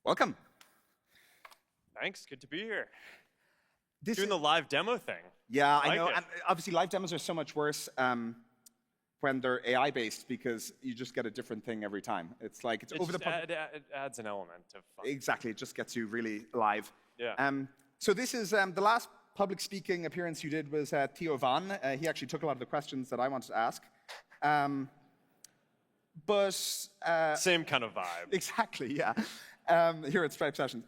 Welcome. Thanks, good to be here. This Doing the live demo thing. Yeah, I like know. it. And obviously, live demos are so much worse when they're AI-based because you just get a different thing every time. It's like it's over the top. It adds an element of fun. Exactly, it just gets you really live. Yeah. So this is the last public speaking appearance you did was Theo Van. He actually took a lot of the questions that I wanted to ask. Same kind of vibe. Exactly, yeah. Here at Stripe Sessions.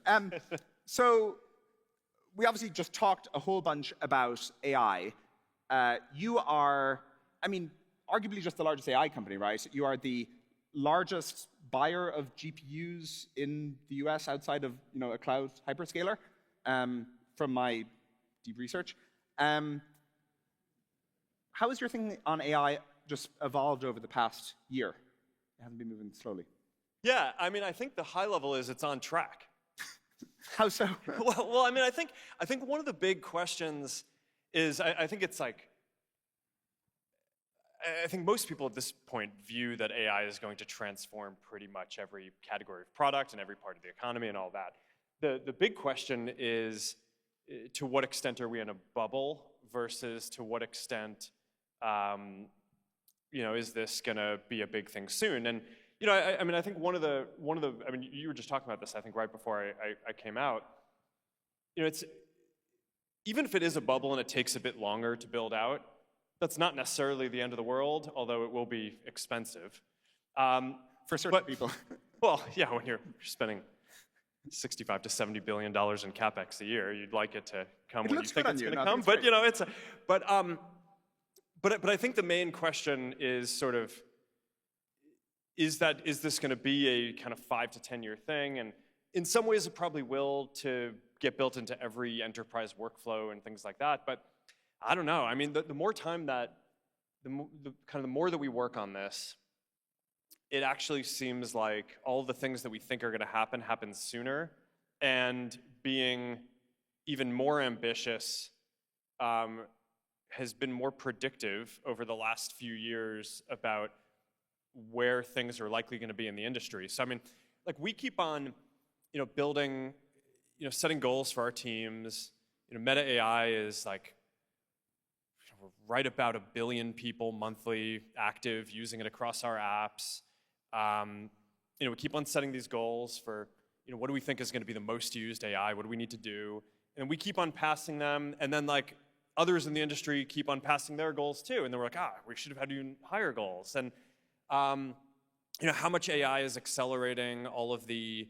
So we obviously just talked a whole bunch about AI. You are, I mean, arguably just the largest AI company, right? You are the largest buyer of GPUs in the US outside of a cloud hyperscaler, from my deep research. How has your thinking on AI just evolved over the past year? It hasn't been moving slowly. Yeah, I mean, I think the high level is it's on track. How so? Well, I mean, I think one of the big questions is, I think it's like, I think most people at this point view that AI is going to transform pretty much every category of product and every part of the economy and all that. The big question is, to what extent are we in a bubble versus to what extent, is this going to be a big thing soon? And I mean, I think one of the, I mean, you were just talking about this, I think, right before I came out. It's, even if it is a bubble and it takes a bit longer to build out, that's not necessarily the end of the world, although it will be expensive. For certain people. Well, yeah, when you're spending $65 to $70 billion in capex a year, you'd like it to come when you think it's going to come. But it's but I think the main question is sort of, is this going to be a kind of 5 to 10 year thing? And in some ways, it probably will, to get built into every enterprise workflow and things like that. But I don't know. I mean, the more time that, the more that we work on this, it actually seems like all the things that we think are going to happen sooner, and being even more ambitious has been more predictive over the last few years about where things are likely going to be in the industry. So I mean, like, we keep on, building, setting goals for our teams. Meta AI is like, we're right about 1 billion people monthly active using it across our apps. We keep on setting these goals for, what do we think is going to be the most used AI? What do we need to do? And we keep on passing them, and then like others in the industry keep on passing their goals too. And then we're like, we should have had even higher goals. And how much AI is accelerating all of the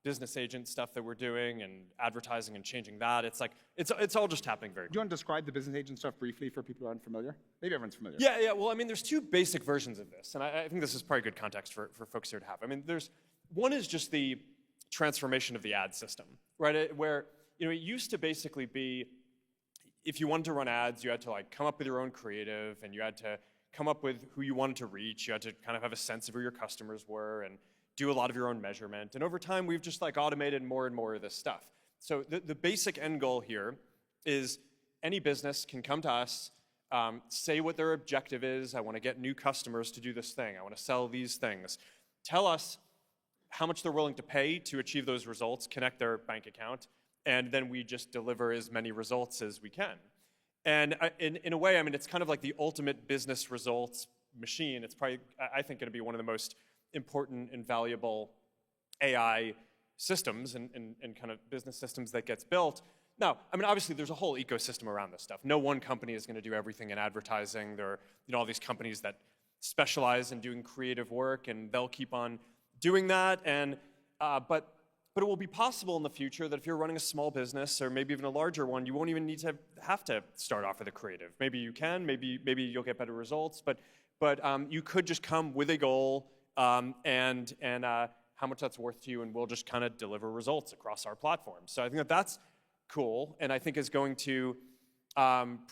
business agent stuff that we're doing, and advertising and changing that. It's like, it's all just happening very quickly. Do you want to describe the business agent stuff briefly for people who aren't familiar? Maybe everyone's familiar. Yeah, well, I mean, there's two basic versions of this, and I think this is probably good context for folks here to have. I mean, one is just the transformation of the ad system, right? Where, it used to basically be, if you wanted to run ads, you had to like come up with your own creative, and you had to come up with who you wanted to reach. You had to kind of have a sense of who your customers were, and do a lot of your own measurement. And over time, we've just like automated more and more of this stuff. So the basic end goal here is, any business can come to us, say what their objective is. I want to get new customers to do this thing. I want to sell these things. Tell us how much they're willing to pay to achieve those results, connect their bank account, and then we just deliver as many results as we can. And in a way, I mean, it's kind of like the ultimate business results machine. It's probably, I think, going to be one of the most important and valuable AI systems and kind of business systems that gets built. Now, I mean, obviously, there's a whole ecosystem around this stuff. No one company is going to do everything in advertising. There are all these companies that specialize in doing creative work, and they'll keep on doing that. And but it will be possible in the future that if you're running a small business, or maybe even a larger one, you won't even need to have to start off with a creative. Maybe you can. Maybe you'll get better results. But you could just come with a goal, and how much that's worth to you, and we'll just kind of deliver results across our platform. So I think that's cool, and I think is going to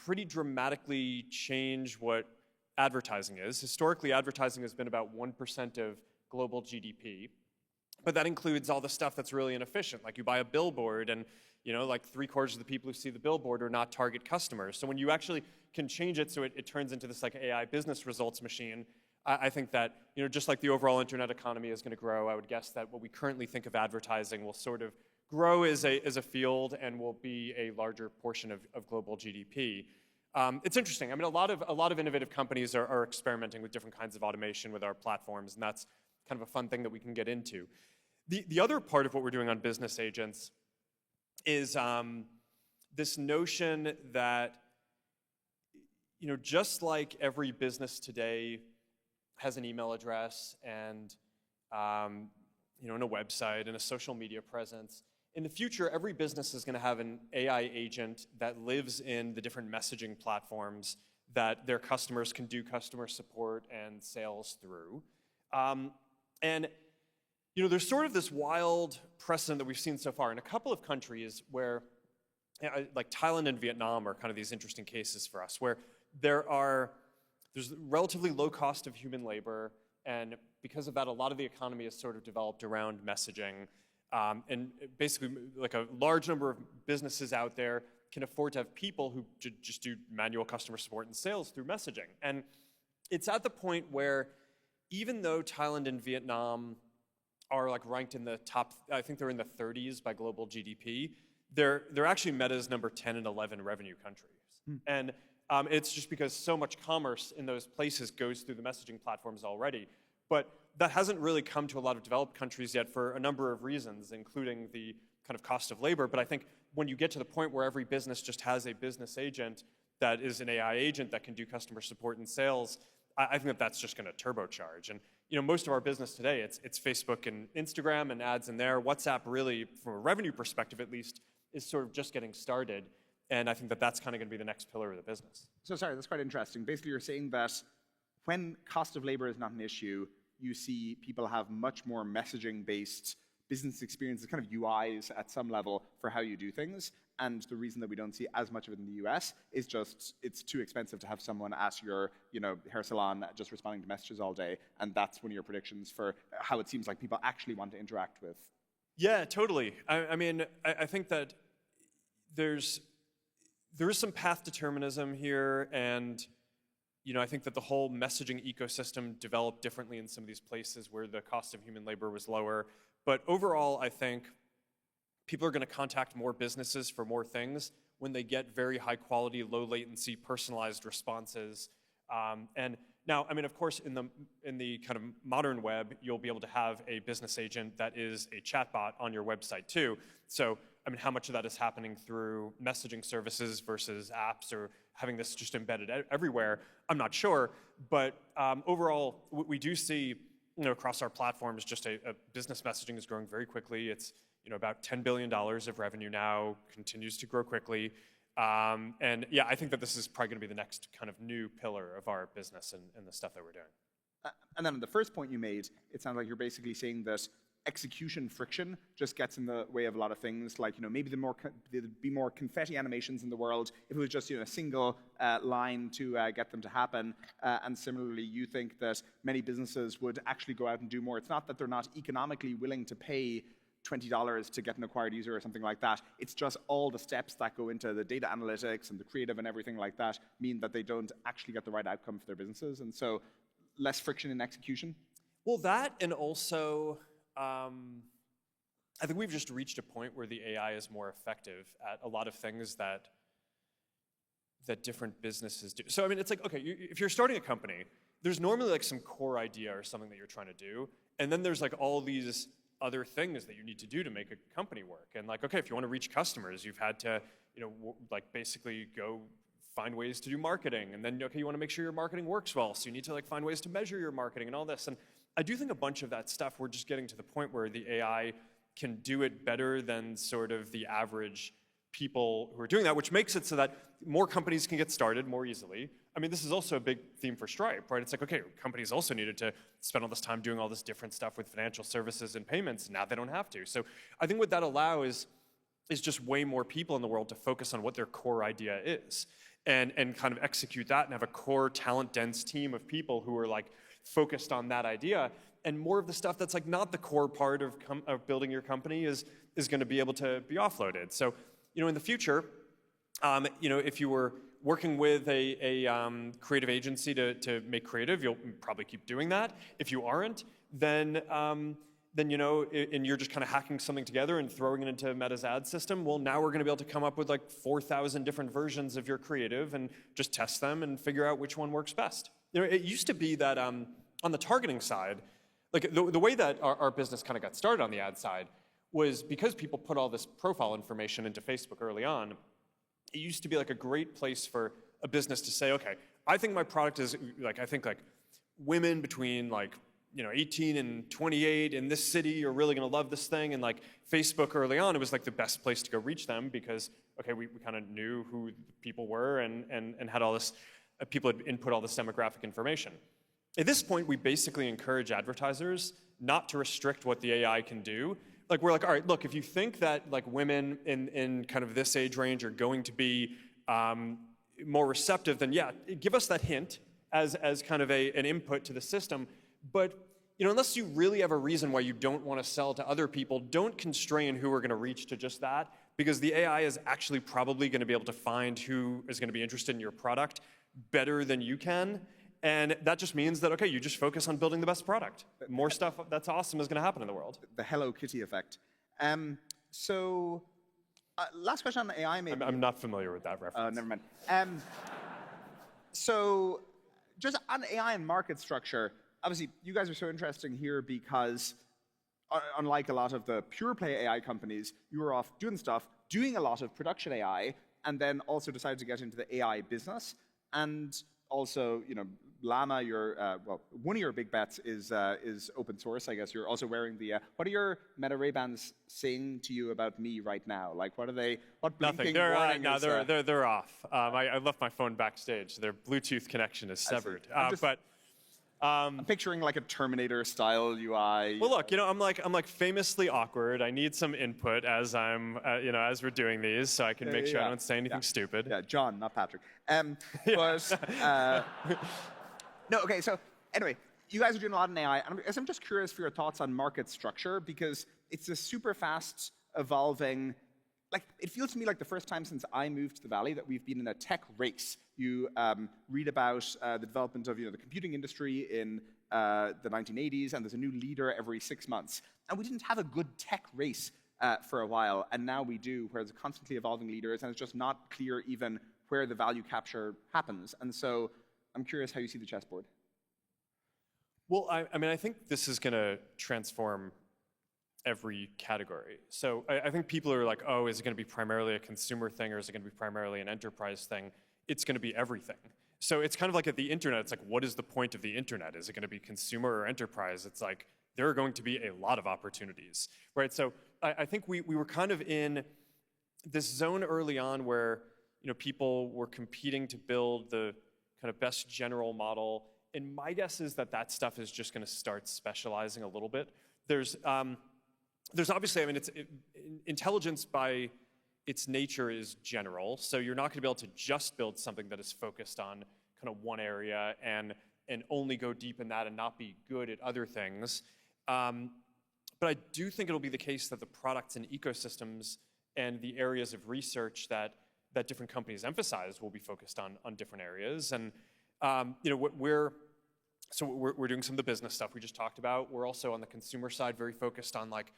pretty dramatically change what advertising is. Historically, advertising has been about 1% of global GDP, but that includes all the stuff that's really inefficient. Like, you buy a billboard, and like 3/4 of the people who see the billboard are not target customers. So when you actually can change it so it turns into this like AI business results machine, I think that, just like the overall internet economy is going to grow, I would guess that what we currently think of advertising will sort of grow as a field and will be a larger portion of global GDP. It's interesting. I mean, a lot of innovative companies are experimenting with different kinds of automation with our platforms, and that's kind of a fun thing that we can get into. The other part of what we're doing on business agents is this notion that, just like every business today has an email address and and a website and a social media presence, in the future, every business is going to have an AI agent that lives in the different messaging platforms that their customers can do customer support and sales through. And there's sort of this wild precedent that we've seen so far in a couple of countries where, like Thailand and Vietnam are kind of these interesting cases for us, where there's relatively low cost of human labor, and because of that, a lot of the economy is sort of developed around messaging. And basically, like a large number of businesses out there can afford to have people who just do manual customer support and sales through messaging. And it's at the point where, even though Thailand and Vietnam are like ranked in the top, I think they're in the 30s by global GDP, they're actually Meta's number 10 and 11 revenue countries. And it's just because so much commerce in those places goes through the messaging platforms already. But that hasn't really come to a lot of developed countries yet for a number of reasons, including the kind of cost of labor. But I think when you get to the point where every business just has a business agent that is an AI agent that can do customer support and sales, I think that that's just going to turbocharge. And most of our business today, it's Facebook and Instagram and ads in there. WhatsApp really, from a revenue perspective at least, is sort of just getting started. And I think that that's kind of going to be the next pillar of the business. So sorry, that's quite interesting. Basically, you're saying that when cost of labor is not an issue, you see people have much more messaging-based business experiences, kind of UIs at some level for how you do things. And the reason that we don't see as much of it in the US is just it's too expensive to have someone at your hair salon just responding to messages all day. And that's one of your predictions for how it seems like people actually want to interact with. Yeah, totally. I mean, I think that there is some path determinism here, and I think that the whole messaging ecosystem developed differently in some of these places where the cost of human labor was lower. But overall, I think people are going to contact more businesses for more things when they get very high quality, low latency, personalized responses. And now, I mean, of course, in the kind of modern web, you'll be able to have a business agent that is a chatbot on your website too. So, I mean, how much of that is happening through messaging services versus apps, or having this just embedded everywhere, I'm not sure. But overall, we do see, across our platforms, just a business messaging is growing very quickly. It's about $10 billion of revenue now, continues to grow quickly. And yeah, I think that this is probably going to be the next kind of new pillar of our business and the stuff that we're doing. And then on the first point you made, it sounds like you're basically saying that execution friction just gets in the way of a lot of things. Like, maybe there'd be more confetti animations in the world if it was just a single line to get them to happen. And similarly, you think that many businesses would actually go out and do more. It's not that they're not economically willing to pay $20 to get an acquired user or something like that. It's just all the steps that go into the data analytics and the creative and everything like that mean that they don't actually get the right outcome for their businesses. And so less friction in execution. Well, that, and also I think we've just reached a point where the AI is more effective at a lot of things that different businesses do. So I mean, it's like, okay, if you're starting a company, there's normally like some core idea or something that you're trying to do, and then there's like all these other things that you need to do to make a company work. And like, okay, if you want to reach customers, you've had to, like basically go find ways to do marketing. And then, okay, you want to make sure your marketing works well. So you need to like find ways to measure your marketing and all this. And I do think a bunch of that stuff, we're just getting to the point where the AI can do it better than sort of the average people who are doing that, which makes it so that more companies can get started more easily. I mean, this is also a big theme for Stripe, right? It's like, okay, companies also needed to spend all this time doing all this different stuff with financial services and payments. Now they don't have to. So I think what that allows is just way more people in the world to focus on what their core idea is and kind of execute that and have a core talent-dense team of people who are like focused on that idea. And more of the stuff that's like not the core part of building your company is going to be able to be offloaded. So, in the future, if you were working with a creative agency to make creative, you'll probably keep doing that. If you aren't, then you know, and you're just kind of hacking something together and throwing it into Meta's ad system, well, now we're going to be able to come up with like 4,000 different versions of your creative and just test them and figure out which one works best. You know, it used to be that on the targeting side, like the way that our business kind of got started on the ad side was because people put all this profile information into Facebook early on. It used to be like a great place for a business to say, okay, I think my product is like, I think like women between like, you know, 18 and 28 in this city are really going to love this thing. And like Facebook early on, it was like the best place to go reach them because, okay, we kind of knew who people were and had all this, people had input all this demographic information. At this point, we basically encourage advertisers not to restrict what the AI can do. Like we're like, all right, look, if you think that like women in kind of this age range are going to be more receptive, then yeah, give us that hint as kind of an input to the system. But you know, unless you really have a reason why you don't want to sell to other people, don't constrain who we're going to reach to just that, because the AI is actually probably going to be able to find who is going to be interested in your product better than you can. And that just means that, okay, you just focus on building the best product. More stuff that's awesome is going to happen in the world. The Hello Kitty effect. Last question on the AI, maybe. I'm not familiar with that reference. Never mind. So just on AI and market structure, obviously, you guys are so interesting here because unlike a lot of the pure play AI companies, you were off doing stuff, doing a lot of production AI, and then also decided to get into the AI business. And also, you know, Llama, well, one of your big bets is open source. I guess you're also wearing the. What are your Meta Ray-Bans saying to you about me right now? Like, what are they? What blinking Nothing. warning They're off. I left my phone backstage. Their Bluetooth connection is severed. I'm picturing like a Terminator-style UI. Well, look, you know, I'm like famously awkward. I need some input as I'm, you know, as we're doing these, so I can make sure I don't say anything stupid. Yeah, John, not Patrick. No, okay. So anyway, you guys are doing a lot in AI, and I'm just curious for your thoughts on market structure because it's a super fast evolving. Like, it feels to me like the first time since I moved to the Valley that we've been in a tech race. You read about the development of, you know, the computing industry in the 1980s, and there's a new leader every 6 months. And we didn't have a good tech race for a while, and now we do, where there's constantly evolving leaders, and it's just not clear even where the value capture happens. And so I'm curious how you see the chessboard. Well, I mean, I think this is going to transform every category. So I think people are like, oh, is it going to be primarily a consumer thing or is it going to be primarily an enterprise thing? It's going to be everything. So it's kind of like at the internet, it's like, what is the point of the internet? Is it going to be consumer or enterprise? It's like, there are going to be a lot of opportunities, right? So I think we were kind of in this zone early on where, you know, people were competing to build the kind of best general model. And my guess is that that stuff is just going to start specializing a little bit. There's obviously, I mean, intelligence by its nature is general. So you're not going to be able to just build something that is focused on kind of one area and only go deep in that and not be good at other things. But I do think it'll be the case that the products and ecosystems and the areas of research that different companies emphasize will be focused on different areas. And you know, we're doing some of the business stuff we just talked about. We're also on the consumer side very focused on like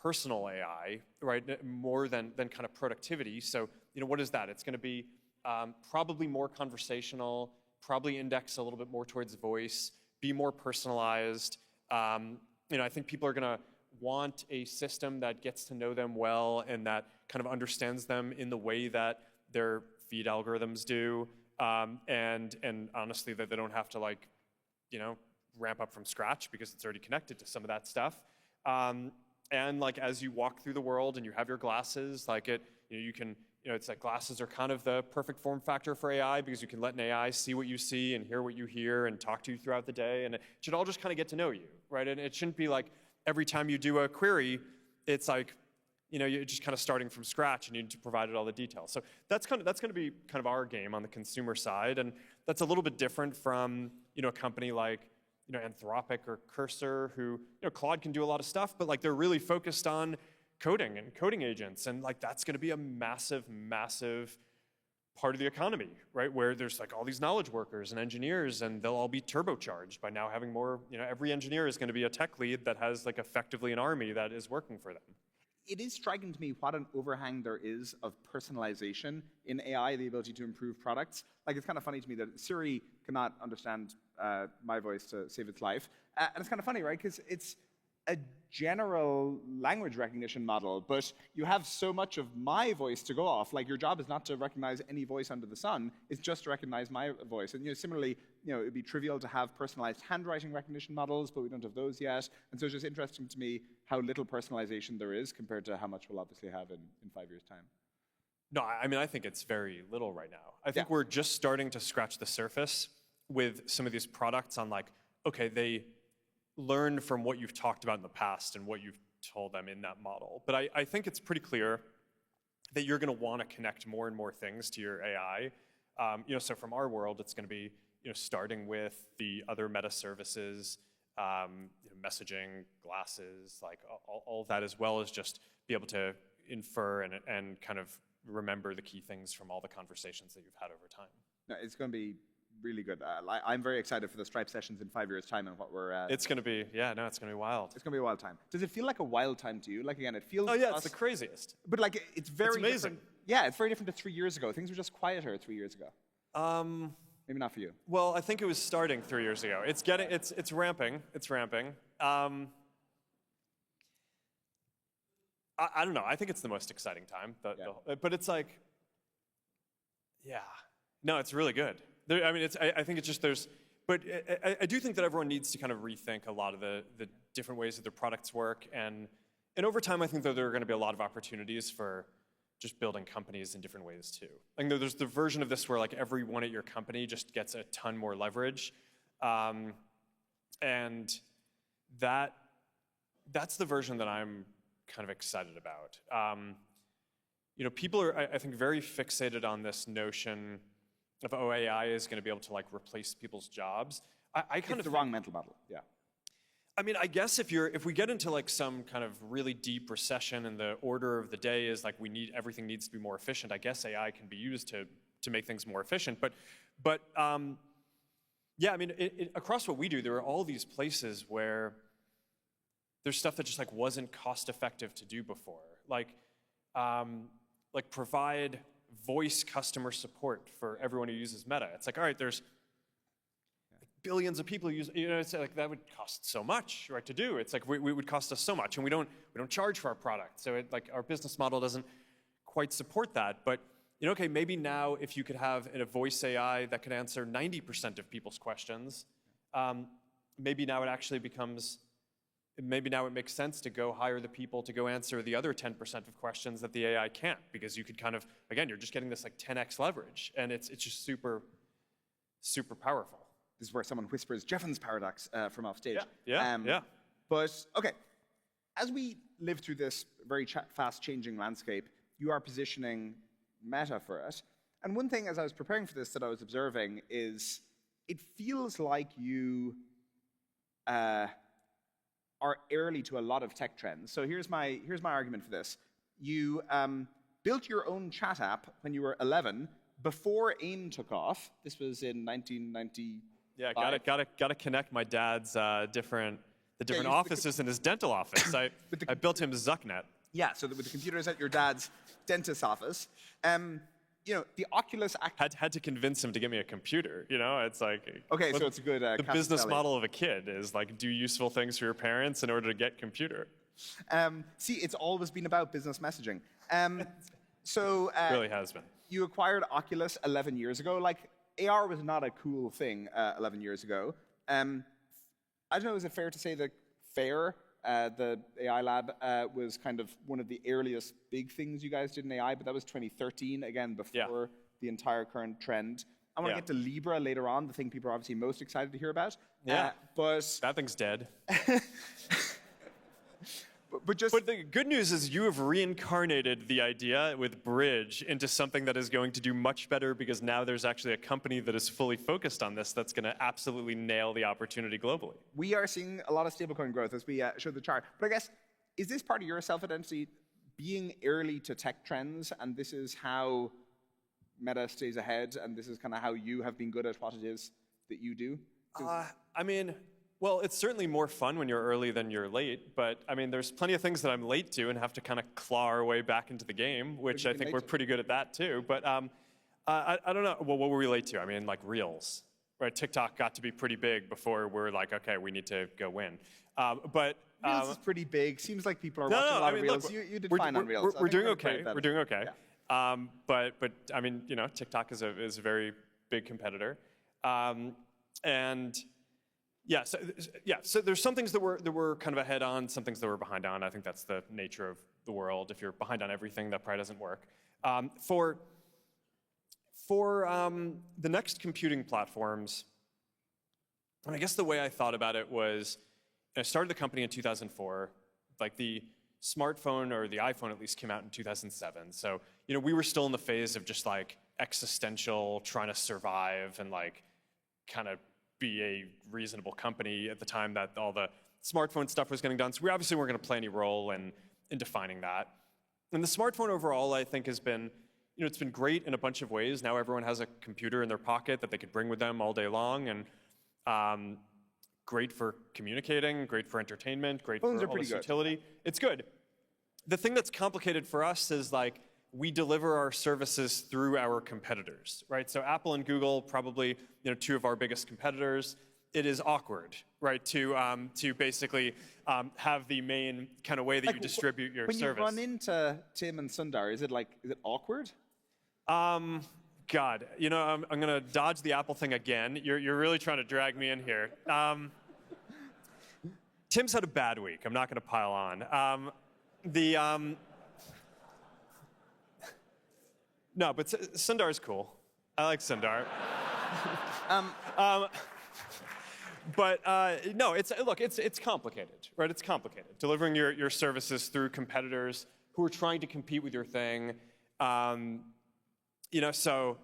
personal AI, right? More than kind of productivity. So, you know, what is that? It's going to be probably more conversational, probably index a little bit more towards voice, be more personalized. You know, I think people are going to want a system that gets to know them well and that kind of understands them in the way that their feed algorithms do. And honestly, that they don't have to like, you know, ramp up from scratch because it's already connected to some of that stuff. And like as you walk through the world and you have your glasses, like you know, you can, you know, it's like glasses are kind of the perfect form factor for AI because you can let an AI see what you see and hear what you hear and talk to you throughout the day, and it should all just kind of get to know you, right? And it shouldn't be like every time you do a query, it's like, you know, you're just kind of starting from scratch and you need to provide it all the details. So that's going to be kind of our game on the consumer side, and that's a little bit different from, you know, a company like, you know, Anthropic or Cursor, who, you know, Claude can do a lot of stuff, but like they're really focused on coding and coding agents, and like that's going to be a massive, massive part of the economy, right? Where there's like all these knowledge workers and engineers, and they'll all be turbocharged by now having more, every engineer is going to be a tech lead that has like effectively an army that is working for them. It is striking to me what an overhang there is of personalization in AI, the ability to improve products. Like, it's kind of funny to me that Siri cannot understand my voice to save its life. And it's kind of funny, right? Because it's a general language recognition model, but you have so much of my voice to go off. Like, your job is not to recognize any voice under the sun, it's just to recognize my voice. And similarly, it would be trivial to have personalized handwriting recognition models, but we don't have those yet. And so it's just interesting to me how little personalization there is compared to how much we'll obviously have in 5 years' time. No, I mean, I think it's very little right now. I think we're just starting to scratch the surface with some of these products on like, okay, they learn from what you've talked about in the past and what you've told them in that model. But I think it's pretty clear that you're going to want to connect more and more things to your AI. So from our world, it's going to be starting with the other meta services, messaging, glasses, like all of that, as well as just be able to infer and kind of remember the key things from all the conversations that you've had over time. No, it's going to be really good. I'm very excited for the Stripe sessions in 5 years' time and what we're... It's going to be, it's going to be wild. It's going to be a wild time. Does it feel like a wild time to you? Like, again, it feels... Oh, yeah, it's the craziest. But, like, it's very amazing. Different. Yeah, it's very different to 3 years ago. Things were just quieter 3 years ago. Maybe not for you. Well, I think it was starting 3 years ago. It's ramping. It's ramping. I don't know. I think it's the most exciting time. But it's like, no, it's really good. I think it's just but I do think that everyone needs to kind of rethink a lot of the different ways that their products work. And over time, I think that there are going to be a lot of opportunities for just building companies in different ways too. Like, there's the version of this where like everyone at your company just gets a ton more leverage. And that's the version that I'm kind of excited about. People are, I think, very fixated on this notion of AI is going to be able to like replace people's jobs. It's the wrong mental model. Yeah. I mean, I guess if we get into like some kind of really deep recession and the order of the day is like everything needs to be more efficient, I guess AI can be used to make things more efficient. But I mean, across what we do, there are all these places where there's stuff that just like wasn't cost effective to do before. Like provide voice customer support for everyone who uses Meta. It's like, all right, there's billions of people use, it's like that would cost so much, right, to do. It's like we would cost us so much, and we don't charge for our product. So our business model doesn't quite support that. But okay, maybe now if you could have a voice AI that could answer 90% of people's questions, maybe now it actually becomes. Maybe now it makes sense to go hire the people to go answer the other 10% of questions that the AI can't, because you could kind of, again, you're just getting this like 10x leverage, and it's just super, super powerful. This is where someone whispers Jeffen's paradox from off stage. Yeah. But, okay, as we live through this very fast-changing landscape, you are positioning Meta for it. And one thing, as I was preparing for this, that I was observing is it feels like you are early to a lot of tech trends. So here's my argument for this. You built your own chat app when you were 11 before AIM took off. This was in 1990. Yeah, gotta connect my dad's different offices in his dental office. I built him Zucknet. Yeah, so with the computers at your dad's dentist's office. The Oculus had to convince him to get me a computer. It's like, okay, so it's a good the business model of a kid is like do useful things for your parents in order to get computer. See, it's always been about business messaging. So it really has been. You acquired Oculus 11 years ago. Like, AR was not a cool thing 11 years ago. I don't know, is it fair to say that FAIR, the AI lab, was kind of one of the earliest big things you guys did in AI, but that was 2013, again, before the entire current trend. I want to get to Libra later on, the thing people are obviously most excited to hear about. But that thing's dead. But the good news is you have reincarnated the idea with Bridge into something that is going to do much better, because now there's actually a company that is fully focused on this that's going to absolutely nail the opportunity globally. We are seeing a lot of stablecoin growth, as we showed the chart. But I guess, is this part of your self-identity, being early to tech trends, and this is how Meta stays ahead, and this is kind of how you have been good at what it is that you do? I mean, well, it's certainly more fun when you're early than you're late, but I mean, there's plenty of things that I'm late to and have to kind of claw our way back into the game, which I think we're pretty good at that too. But I don't know. Well, what were we late to? I mean, like Reels, right? TikTok got to be pretty big before we're like, okay, we need to go win. But Reels is pretty big. Seems like people are watching a lot of Reels. Look, you did fine on Reels. We're doing okay. We're doing okay. Yeah. But I mean, you know, TikTok is a very big competitor, and yeah. So there's some things that we're kind of ahead on, some things that we're behind on. I think that's the nature of the world. If you're behind on everything, that probably doesn't work. For the next computing platforms, and I guess the way I thought about it was, I started the company in 2004. Like the smartphone, or the iPhone at least, came out in 2007. So, you know, we were still in the phase of just like existential, trying to survive and like kind of be a reasonable company at the time that all the smartphone stuff was getting done. So we obviously weren't going to play any role in defining that. And the smartphone overall, I think, has been, you know, it's been great in a bunch of ways. Now everyone has a computer in their pocket that they could bring with them all day long, and great for communicating, great for entertainment, great for all this utility. It's good. The thing that's complicated for us is like we deliver our services through our competitors, right? So Apple and Google, probably, you know, two of our biggest competitors. It is awkward, right, to basically have the main kind of way that you distribute your service. When you run into Tim and Sundar, is it awkward? God, you know, I'm going to dodge the Apple thing again. You're really trying to drag me in here. Tim's had a bad week. I'm not going to pile on. No, but Sundar's cool. I like Sundar. But no, it's complicated, right? It's complicated. Delivering your services through competitors who are trying to compete with your thing. You know, so,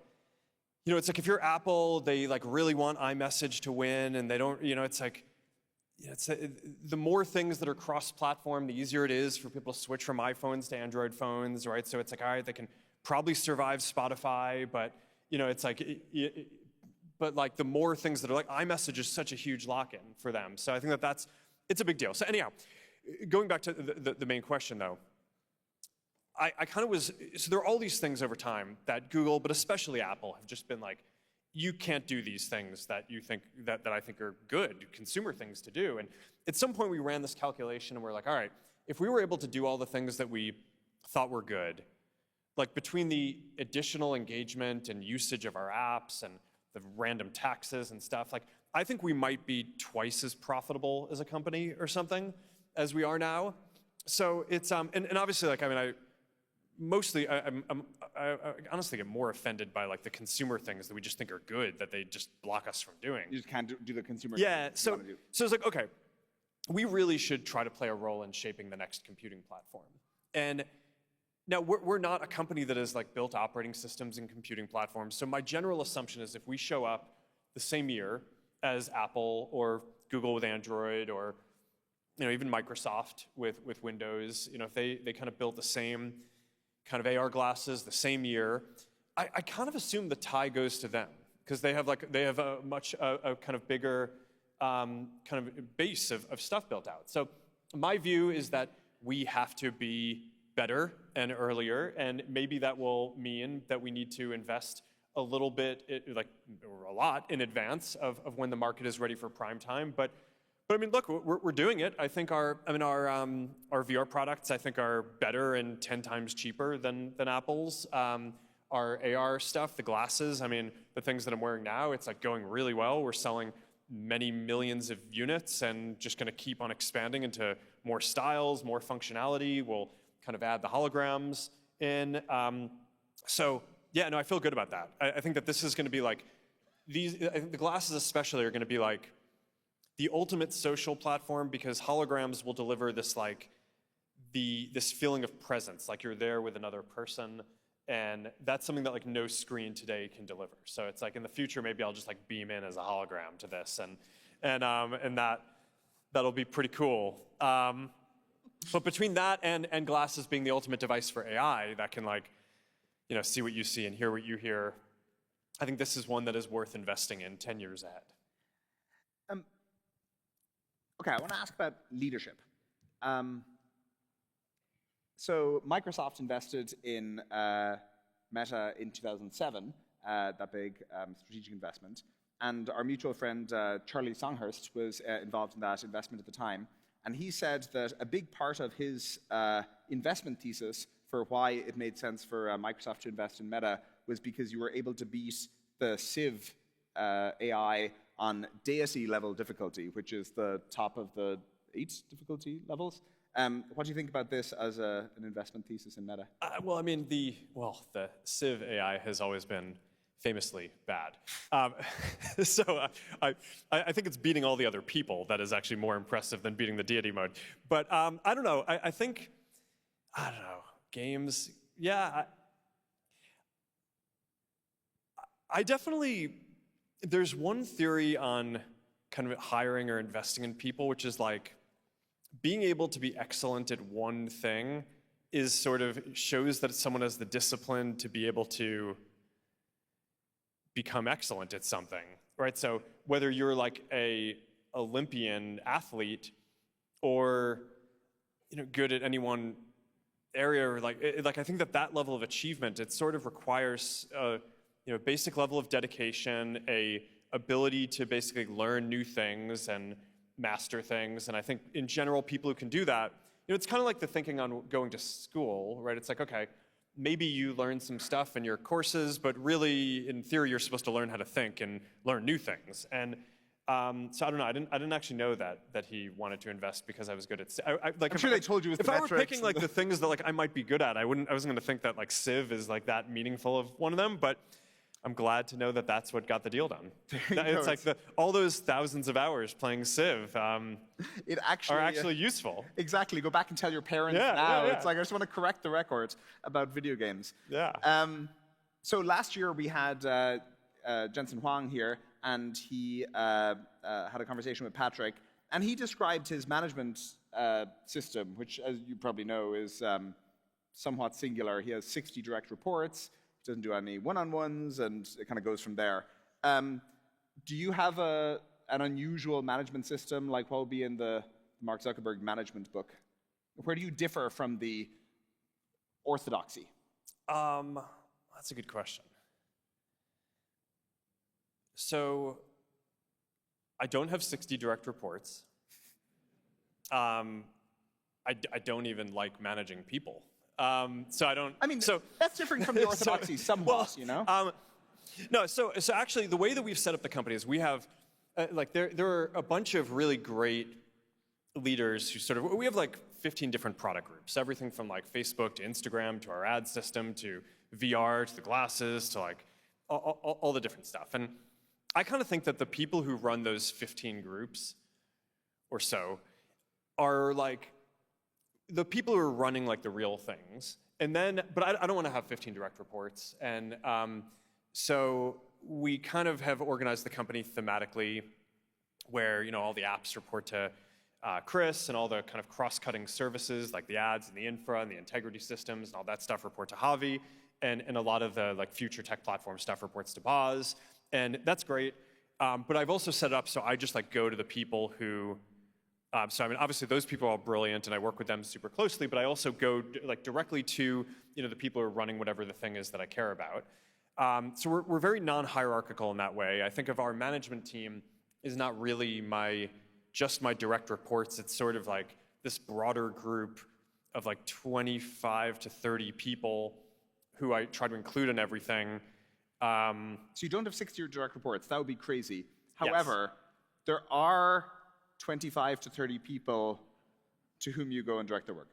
you know, it's like if you're Apple, they like really want iMessage to win, and they don't, you know, it's like, the more things that are cross-platform, the easier it is for people to switch from iPhones to Android phones, right? So it's like, all right, they can probably survive Spotify, but, you know, it's like, but like the more things that are like, iMessage is such a huge lock-in for them. So I think it's a big deal. So anyhow, going back to the main question though, I kind of was, so there are all these things over time that Google, but especially Apple, have just been like, you can't do these things that you think, that I think are good consumer things to do. And at some point we ran this calculation and we're like, all right, if we were able to do all the things that we thought were good, like between the additional engagement and usage of our apps and the random taxes and stuff, like I think we might be twice as profitable as a company or something as we are now. So it's, and obviously, like, I mean, I honestly get more offended by like the consumer things that we just think are good that they just block us from doing. You just can't do the consumer things so it's like, okay, we really should try to play a role in shaping the next computing platform. And now we're not a company that has like built operating systems and computing platforms. So my general assumption is if we show up the same year as Apple or Google with Android, or, you know, even Microsoft with Windows, you know, if they kind of built the same kind of AR glasses the same year, I kind of assume the tie goes to them because they have a much kind of bigger kind of base of stuff built out. So my view is that we have to be better and earlier, and maybe that will mean that we need to invest a little bit, or a lot in advance of when the market is ready for prime time. But I mean, look, we're doing it. I think our VR products, I think, are better and 10 times cheaper than Apple's. Our AR stuff, the glasses, I mean, the things that I'm wearing now, it's like going really well. We're selling many millions of units and just going to keep on expanding into more styles, more functionality. We'll kind of add the holograms in. So yeah, no, I feel good about that. I think that this is going to be like, I think the glasses especially are going to be like the ultimate social platform, because holograms will deliver this like this feeling of presence, like you're there with another person, and that's something that like no screen today can deliver. So it's like in the future, maybe I'll just like beam in as a hologram to this, and that'll be pretty cool. But between that and glasses being the ultimate device for AI that can like see what you see and hear what you hear, I think this is one that is worth investing in 10 years ahead. Okay, I want to ask about leadership. So Microsoft invested in Meta in 2007, that big strategic investment. And our mutual friend, Charlie Songhurst, was involved in that investment at the time. And he said that a big part of his investment thesis for why it made sense for Microsoft to invest in Meta was because you were able to beat the Civ AI on deity level difficulty, which is the top of the 8 difficulty levels. What do you think about this as an investment thesis in Meta? Well, I mean, the Civ AI has always been famously bad. So I think it's beating all the other people that is actually more impressive than beating the deity mode. But I don't know. I think, I don't know, games, yeah. I definitely, there's one theory on kind of hiring or investing in people, which is like, being able to be excellent at one thing is sort of shows that someone has the discipline to be able to become excellent at something, right? So whether you're like a Olympian athlete or good at any one area, or like I think that level of achievement, it sort of requires a basic level of dedication, a ability to basically learn new things and master things. And I think in general, people who can do that, it's kind of like the thinking on going to school, right? It's like, okay, maybe you learn some stuff in your courses, but really, in theory, you're supposed to learn how to think and learn new things. And so I don't know. I didn't actually know that he wanted to invest because I was good at. I'm sure they told you it was if the I were metrics picking like the things that like I might be good at, I wasn't going to think that like Civ is like that meaningful of one of them, but I'm glad to know that that's what got the deal done. It's like all those thousands of hours playing Civ are actually useful. Exactly. Go back and tell your parents now. Yeah. It's like, I just want to correct the record about video games. Yeah. So last year we had Jensen Huang here, and he had a conversation with Patrick, and he described his management system, which, as you probably know, is somewhat singular. He has 60 direct reports. Doesn't do any one-on-ones, and it kind of goes from there. Do you have an unusual management system, like what will be in the Mark Zuckerberg management book? Where do you differ from the orthodoxy? That's a good question. So I don't have 60 direct reports. I don't even like managing people. So I don't. I mean, so that's different from the orthodoxy somewhat, No, so actually, the way that we've set up the company is we have, there are a bunch of really great leaders who we have like 15 different product groups, everything from like Facebook to Instagram to our ad system to VR to the glasses to like all the different stuff. And I kind of think that the people who run those 15 groups or so are like the people who are running like the real things. And then, but I don't want to have 15 direct reports. And so we kind of have organized the company thematically where, all the apps report to Chris, and all the kind of cross-cutting services like the ads and the infra and the integrity systems and all that stuff report to Javi. And a lot of the like future tech platform stuff reports to Boz. And that's great. But I've also set it up so I just like go to the people who, so I mean, obviously those people are all brilliant and I work with them super closely, but I also go like directly to, the people who are running whatever the thing is that I care about. So we're very non-hierarchical in that way. I think of our management team is not really just my direct reports. It's sort of like this broader group of like 25 to 30 people who I try to include in everything. So you don't have 60 direct reports. That would be crazy. However, there are 25 to 30 people to whom you go and direct their work.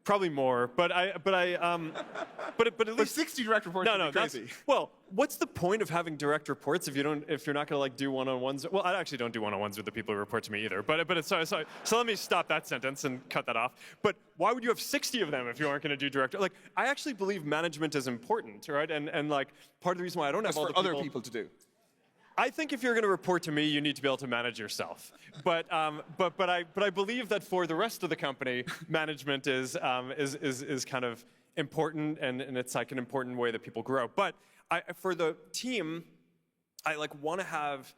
Probably more, but at least 60 direct reports would be crazy. Well, what's the point of having direct reports if you're not going to like do one-on-ones? Well, I actually don't do one-on-ones with the people who report to me either. But sorry. So let me stop that sentence and cut that off. But why would you have 60 of them if you aren't going to do direct? Like, I actually believe management is important, right? And like part of the reason why I don't have all the other people to do. I think if you're going to report to me, you need to be able to manage yourself. But I believe that for the rest of the company, management is kind of important, and it's like an important way that people grow. But for the team, I like want to have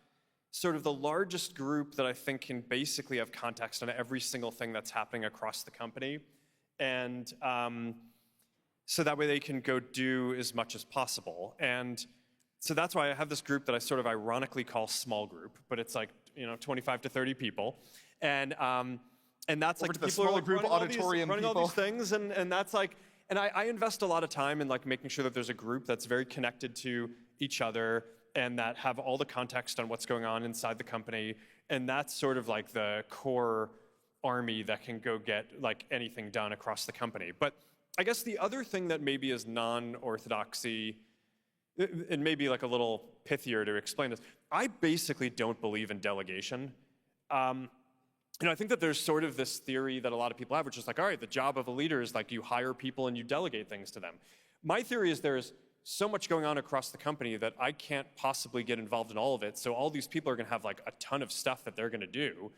sort of the largest group that I think can basically have context on every single thing that's happening across the company. And so that way they can go do as much as possible. And so that's why I have this group that I sort of ironically call small group, but it's like, 25 to 30 people. And that's like the people are small like group running auditorium all these things, and that's like, and I invest a lot of time in like making sure that there's a group that's very connected to each other and that have all the context on what's going on inside the company. And that's sort of like the core army that can go get like anything done across the company. But I guess the other thing that maybe is non-orthodoxy, it may be like a little pithier to explain this. I basically don't believe in delegation. I think that there's sort of this theory that a lot of people have, which is like, all right, the job of a leader is like you hire people and you delegate things to them. My theory is there's so much going on across the company that I can't possibly get involved in all of it. So all these people are going to have like a ton of stuff that they're going to do.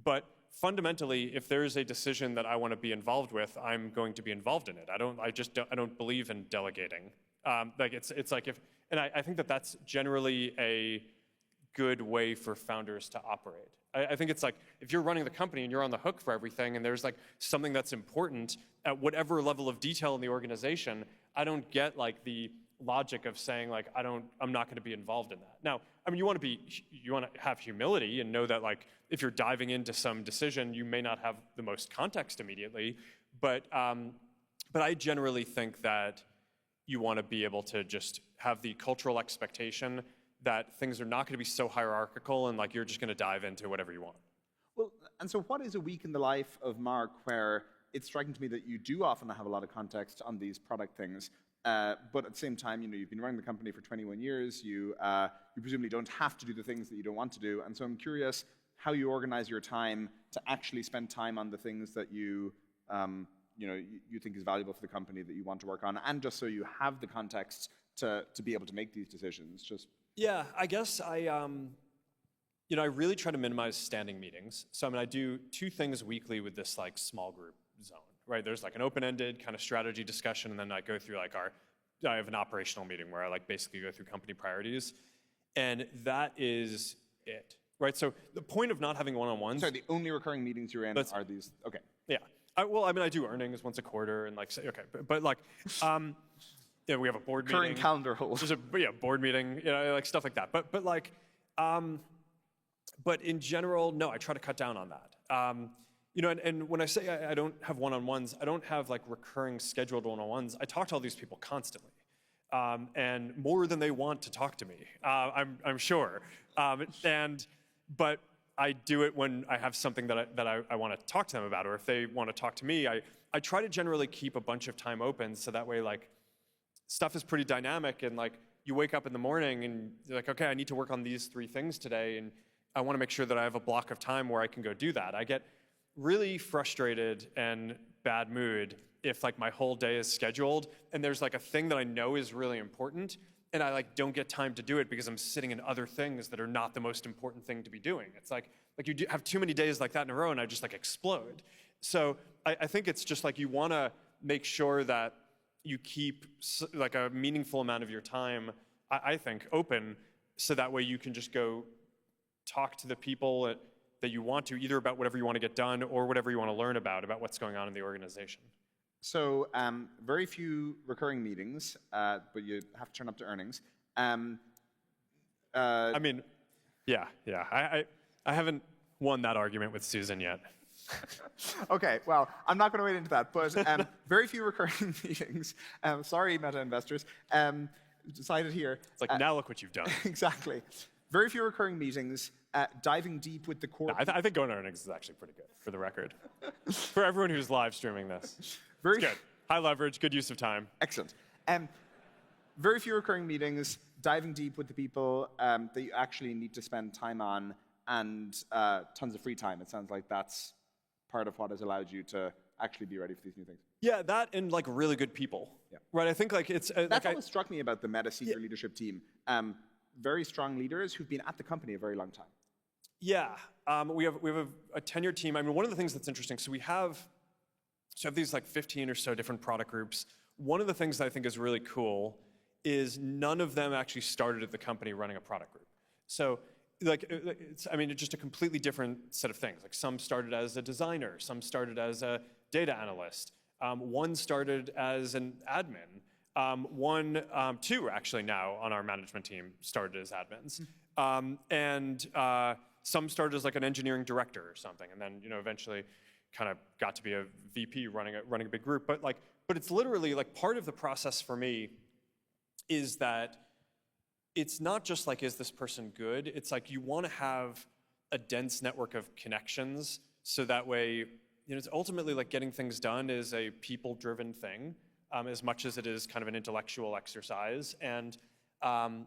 But fundamentally, if there's a decision that I want to be involved with, I'm going to be involved in it. I don't believe in delegating. It's like I think that that's generally a good way for founders to operate. I think it's like if you're running the company and you're on the hook for everything and there's like something that's important at whatever level of detail in the organization, I don't get like the logic of saying like I'm not going to be involved in that. Now, I mean, you want to have humility and know that like if you're diving into some decision, you may not have the most context immediately, but I generally think that you want to be able to just have the cultural expectation that things are not going to be so hierarchical and like you're just going to dive into whatever you want. Well, and so what is a week in the life of Mark where it's striking to me that you do often have a lot of context on these product things, but at the same time, you've been running the company for 21 years, you presumably don't have to do the things that you don't want to do, and so I'm curious how you organize your time to actually spend time on the things that you think is valuable for the company that you want to work on, and just so you have the context to be able to make these decisions. Yeah, I guess I really try to minimize standing meetings. So I do 2 things weekly with this like small group zone, right? There's like an open-ended kind of strategy discussion, and then I go through like I have an operational meeting where I like basically go through company priorities, and that is it, right? So the point of not having one-on-ones. Sorry, the only recurring meetings you're in are these. Okay. Yeah. I do earnings once a quarter, and like okay, but like. Yeah, we have a board meeting. Current calendar hold. There's a board meeting, like stuff like that. But in general, no, I try to cut down on that. And when I say I don't have one-on-ones, I don't have like recurring scheduled one-on-ones. I talk to all these people constantly, and more than they want to talk to me. I'm sure. But I do it when I have something that I want to talk to them about, or if they want to talk to me. I try to generally keep a bunch of time open, so that way like. Stuff is pretty dynamic, and like you wake up in the morning and you're like, okay, I need to work on these 3 things today, and I want to make sure that I have a block of time where I can go do that. I get really frustrated and bad mood if like my whole day is scheduled and there's like a thing that I know is really important and I like don't get time to do it because I'm sitting in other things that are not the most important thing to be doing. It's like you have too many days like that in a row and I just like explode. So I think it's just like you want to make sure that you keep like a meaningful amount of your time, I think, open, so that way you can just go talk to the people that you want to, either about whatever you want to get done or whatever you want to learn about what's going on in the organization. So very few recurring meetings, but you have to turn up to earnings. Yeah. I haven't won that argument with Susan yet. Okay, well, I'm not going to wade into that, but very few recurring meetings. Sorry, meta investors. Decided here. It's like, now look what you've done. Exactly. Very few recurring meetings, diving deep with the core. No, I think going to earnings is actually pretty good, for the record. For everyone who's live streaming this. It's good. High leverage, good use of time. Excellent. Very few recurring meetings, diving deep with the people that you actually need to spend time on, and tons of free time. It sounds like that's part of what has allowed you to actually be ready for these new things. Yeah, that and like really good people. Yeah. Right. I think like it's that's what struck me about the Meta senior leadership team. Very strong leaders who've been at the company a very long time. Yeah, we have a tenured team. I mean, one of the things that's interesting. So we have these like 15 or so different product groups. one of the things that I think is really cool is none of them actually started at the company running a product group. So like, it's just a completely different set of things. Like some started as a designer, some started as a data analyst, one started as an admin, two actually now on our management team started as admins, and some started as like an engineering director or something, and then eventually kind of got to be a VP running a big group. But it's literally like part of the process for me is that it's not just like, is this person good? It's like you want to have a dense network of connections so that way, it's ultimately like getting things done is a people-driven thing as much as it is kind of an intellectual exercise. And I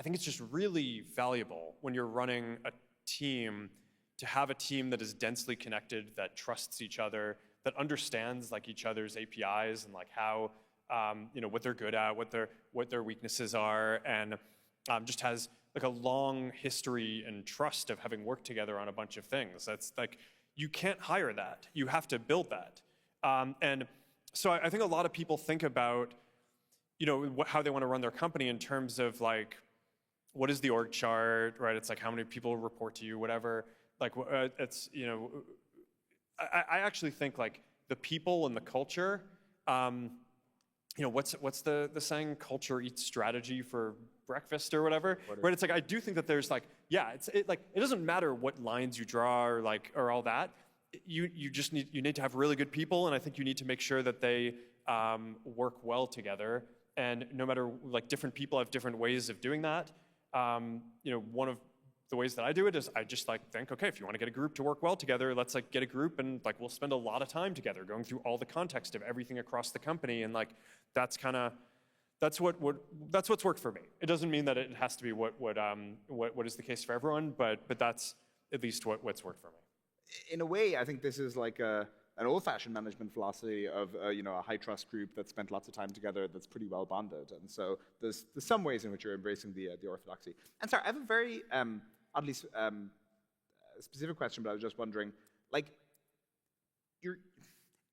think it's just really valuable when you're running a team to have a team that is densely connected, that trusts each other, that understands like each other's APIs and like how what they're good at, what their weaknesses are, and just has like a long history and trust of having worked together on a bunch of things. That's like, you can't hire that. You have to build that. And so I think a lot of people think about, how they want to run their company in terms of like, what is the org chart, right? It's like how many people report to you, whatever. Like it's, I actually think like the people and the culture, what's the saying? Culture eats strategy for breakfast or whatever, right? It's like, I do think that there's like, it doesn't matter what lines you draw or all that. You need to have really good people, and I think you need to make sure that they work well together. And no matter, like, different people have different ways of doing that. One of the ways that I do it is I just like think, okay, if you want to get a group to work well together, let's like get a group and like we'll spend a lot of time together going through all the context of everything across the company, and like that's what's worked for me. It doesn't mean that it has to be what is the case for everyone, but that's at least what's worked for me. In a way, I think this is like an old-fashioned management philosophy of a high-trust group that spent lots of time together that's pretty well bonded. And so there's some ways in which you're embracing the orthodoxy. And sorry, I have a very oddly specific question, but I was just wondering, like,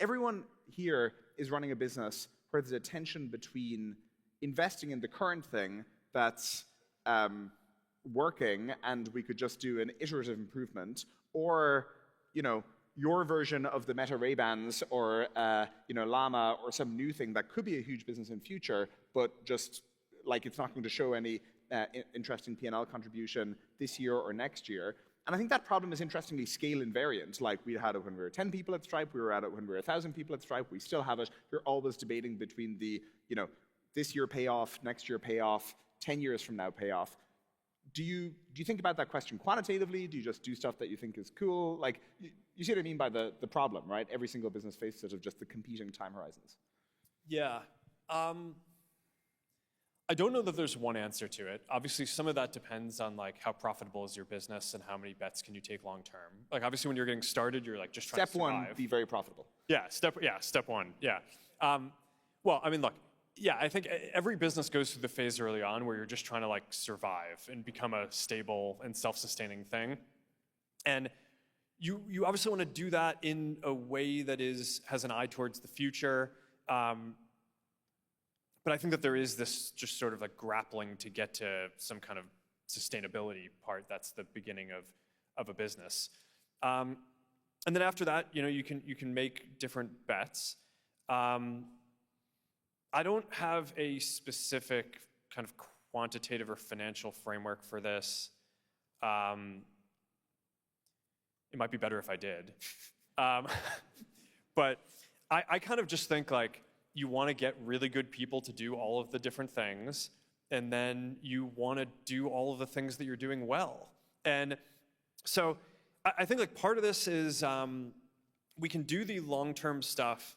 everyone here is running a business where there's a tension between investing in the current thing that's working and we could just do an iterative improvement, or your version of the Meta Ray-Bans or Llama or some new thing that could be a huge business in future, but just like it's not going to show any interesting P&L contribution this year or next year. And I think that problem is interestingly scale invariant. Like we had it when we were 10 people at Stripe, we were at it when we were 1,000 people at Stripe, we still have it. You're always debating between the, this year payoff, next year payoff, 10 years from now payoff. Do you think about that question quantitatively? Do you just do stuff that you think is cool? Like, you see what I mean by the problem, right? Every single business faces sort of just the competing time horizons. Yeah. I don't know that there's one answer to it. Obviously, some of that depends on like how profitable is your business and how many bets can you take long term. Like obviously, when you're getting started, you're like just trying to survive. Step one, be very profitable. Yeah, step one. Yeah. Well, I mean, look. Yeah, I think every business goes through the phase early on where you're just trying to like survive and become a stable and self-sustaining thing. And you obviously want to do that in a way that has an eye towards the future. But I think that there is this just sort of like grappling to get to some kind of sustainability part. That's the beginning of a business. And then after that, you can make different bets. I don't have a specific kind of quantitative or financial framework for this. It might be better if I did. But I kind of just think like you want to get really good people to do all of the different things, and then you want to do all of the things that you're doing well. And so I think like part of this is we can do the long-term stuff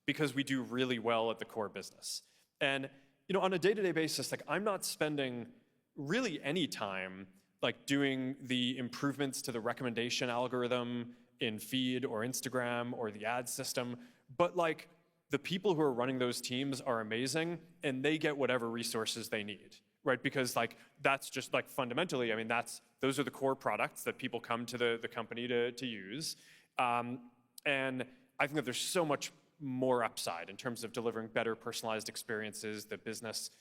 because we do really well at the core business. And on a day-to-day basis, like I'm not spending really any time like doing the improvements to the recommendation algorithm in Feed or Instagram or the ad system, but like the people who are running those teams are amazing and they get whatever resources they need, right? Because like that's just like fundamentally, I mean, those are the core products that people come to the company to use. And I think that there's so much more upside in terms of delivering better personalized experiences, the business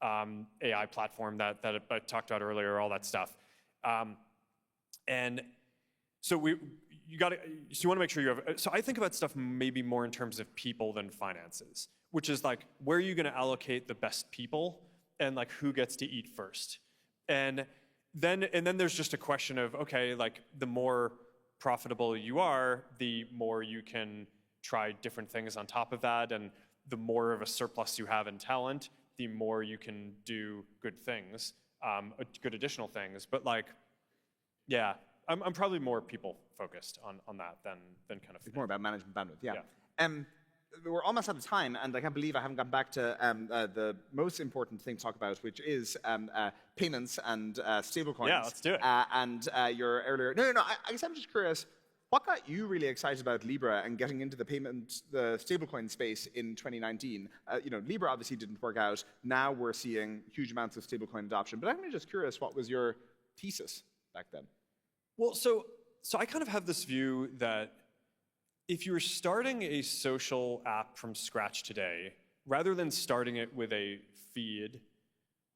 AI platform that I talked about earlier, all that stuff. And so you want to make sure you have, so I think about stuff maybe more in terms of people than finances, which is like, where are you going to allocate the best people and like who gets to eat first? And then there's just a question of, okay, like the more profitable you are, the more you can try different things on top of that, and the more of a surplus you have in talent, the more you can do good things, good additional things. But like, yeah, I'm probably more people focused on that than kind of. It's more about management bandwidth, yeah. We're almost out of time, and I can't believe I haven't gotten back to the most important thing to talk about, which is payments and stablecoins. Yeah, let's do it. And your earlier, no. I guess I'm just curious, what got you really excited about Libra and getting into the stablecoin space in 2019? Libra obviously didn't work out. Now we're seeing huge amounts of stablecoin adoption. But I'm just curious, what was your thesis back then? Well, so I kind of have this view that if you were starting a social app from scratch today, rather than starting it with a feed,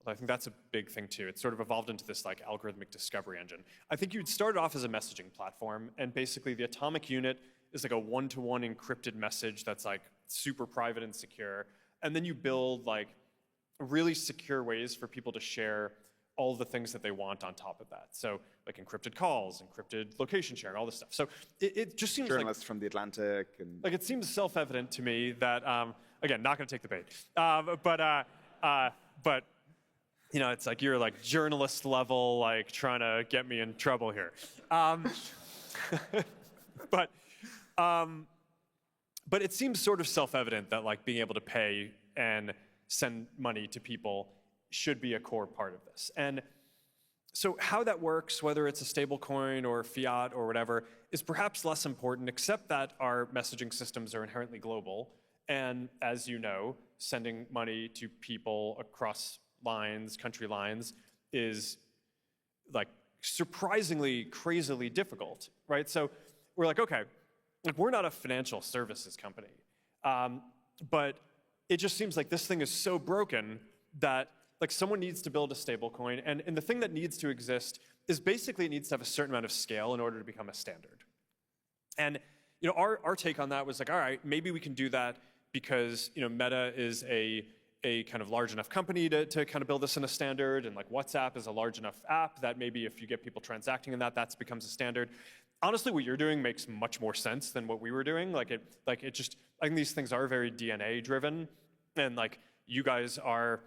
I think that's a big thing too. It's sort of evolved into this like algorithmic discovery engine. I think you'd start off as a messaging platform, and basically the atomic unit is like a one-to-one encrypted message that's like super private and secure. And then you build like really secure ways for people to share all the things that they want on top of that. So like encrypted calls, encrypted location sharing, all this stuff. So it just seems journalists from the Atlantic. And like it seems self-evident to me that, again, not going to take the bait, but it's like you're like journalist level, like trying to get me in trouble here. But it seems sort of self-evident that like being able to pay and send money to people should be a core part of this. And so how that works, whether it's a stable coin or fiat or whatever, is perhaps less important, except that our messaging systems are inherently global. And as you know, sending money to people across lines, country lines, is like surprisingly, crazily difficult, right? So we're like, okay, like we're not a financial services company, but it just seems like this thing is so broken that like someone needs to build a stable coin, and the thing that needs to exist is basically it needs to have a certain amount of scale in order to become a standard. And our take on that was like, all right, maybe we can do that because Meta is a kind of large enough company to kind of build this in a standard, and like WhatsApp is a large enough app that maybe if you get people transacting in that becomes a standard. Honestly, what you're doing makes much more sense than what we were doing. I think these things are very DNA driven, and like you guys are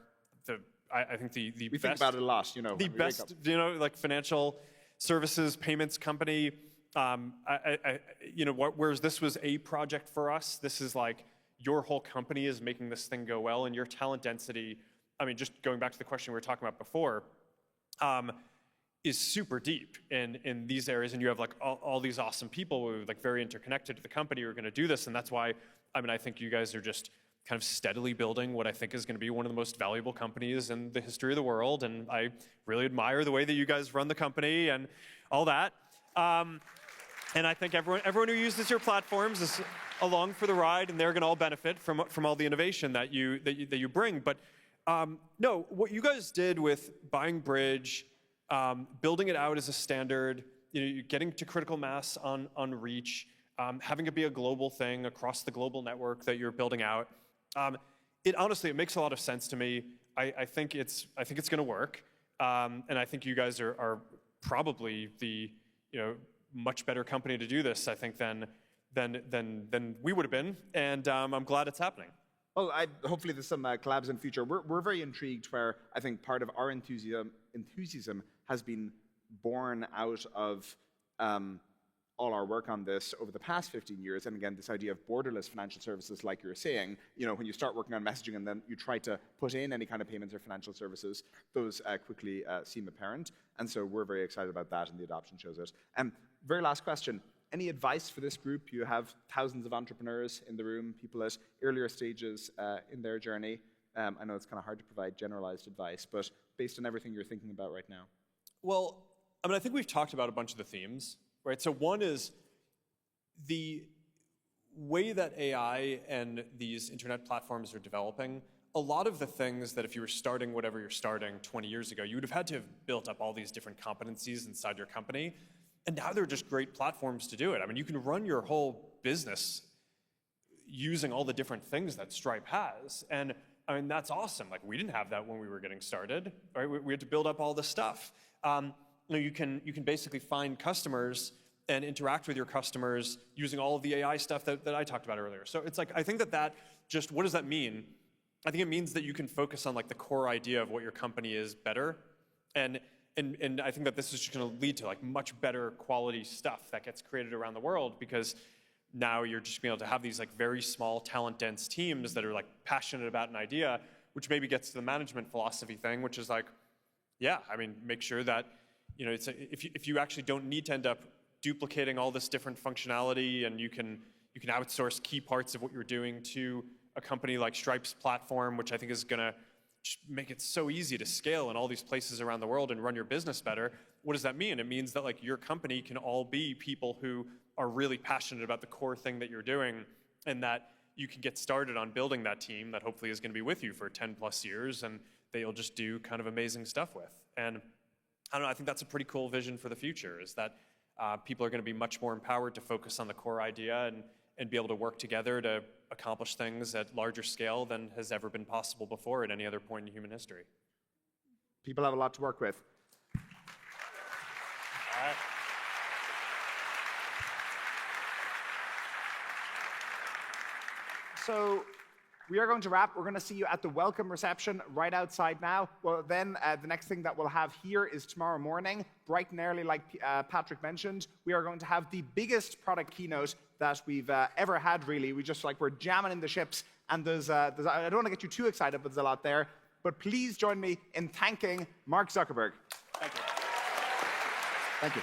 I think the we best, think about it a lot, the best, like financial services payments company. Whereas this was a project for us, this is like your whole company is making this thing go well, and your talent density, I mean, just going back to the question we were talking about before, is super deep in these areas, and you have like all these awesome people who are like very interconnected to the company who are going to do this, and that's why, I think you guys are just kind of steadily building what I think is going to be one of the most valuable companies in the history of the world, and I really admire the way that you guys run the company and all that. And I think everyone who uses your platforms is along for the ride, and they're going to all benefit from all the innovation that you bring. But no, what you guys did with buying Bridge, building it out as a standard, getting to critical mass on reach, having it be a global thing across the global network that you're building out. It makes a lot of sense to me. I think it's going to work, and I think you guys are probably the much better company to do this, I think, than we would have been, and I'm glad it's happening. Well, hopefully there's some collabs in the future. We're very intrigued, where I think part of our enthusiasm has been born out of all our work on this over the past 15 years. And again, this idea of borderless financial services, like you're saying, when you start working on messaging and then you try to put in any kind of payments or financial services, those quickly seem apparent. And so we're very excited about that, and the adoption shows it. Very last question. Any advice for this group? You have thousands of entrepreneurs in the room, people at earlier stages in their journey. I know it's kind of hard to provide generalized advice, but based on everything you're thinking about right now. Well, I think we've talked about a bunch of the themes, right? So one is way that AI and these internet platforms are developing, a lot of the things that if you were starting whatever you're starting 20 years ago, you would have had to have built up all these different competencies inside your company. And now they're just great platforms to do it. I mean, you can run your whole business using all the different things that Stripe has. And I mean, that's awesome. Like, we didn't have that when we were getting started, right? We had to build up all this stuff. You can basically find customers and interact with your customers using all of the AI stuff that I talked about earlier. So it's like, I think that just, what does that mean? I think it means that you can focus on like the core idea of what your company is better. And I think that this is just going to lead to like much better quality stuff that gets created around the world, because now you're just being able to have these like very small talent dense teams that are like passionate about an idea, which maybe gets to the management philosophy thing, which is like, yeah, I mean, make sure that, if you actually don't need to end up duplicating all this different functionality, and you can outsource key parts of what you're doing to a company like Stripe's platform, which I think is going to make it so easy to scale in all these places around the world and run your business better. What does that mean? It means that like your company can all be people who are really passionate about the core thing that you're doing, and that you can get started on building that team that hopefully is going to be with you for 10 plus years, and that you'll just do kind of amazing stuff with. And I don't know, I think that's a pretty cool vision for the future, is that people are going to be much more empowered to focus on the core idea and be able to work together to accomplish things at larger scale than has ever been possible before at any other point in human history. People have a lot to work with. All right. So we are going to wrap. We're going to see you at the welcome reception right outside now. Well, then the next thing that we'll have here is tomorrow morning, bright and early, like Patrick mentioned. We are going to have the biggest product keynote that we've ever had, really. We're jamming in the ships, and I don't want to get you too excited, but there's a lot there. But please join me in thanking Mark Zuckerberg. Thank you. Thank you.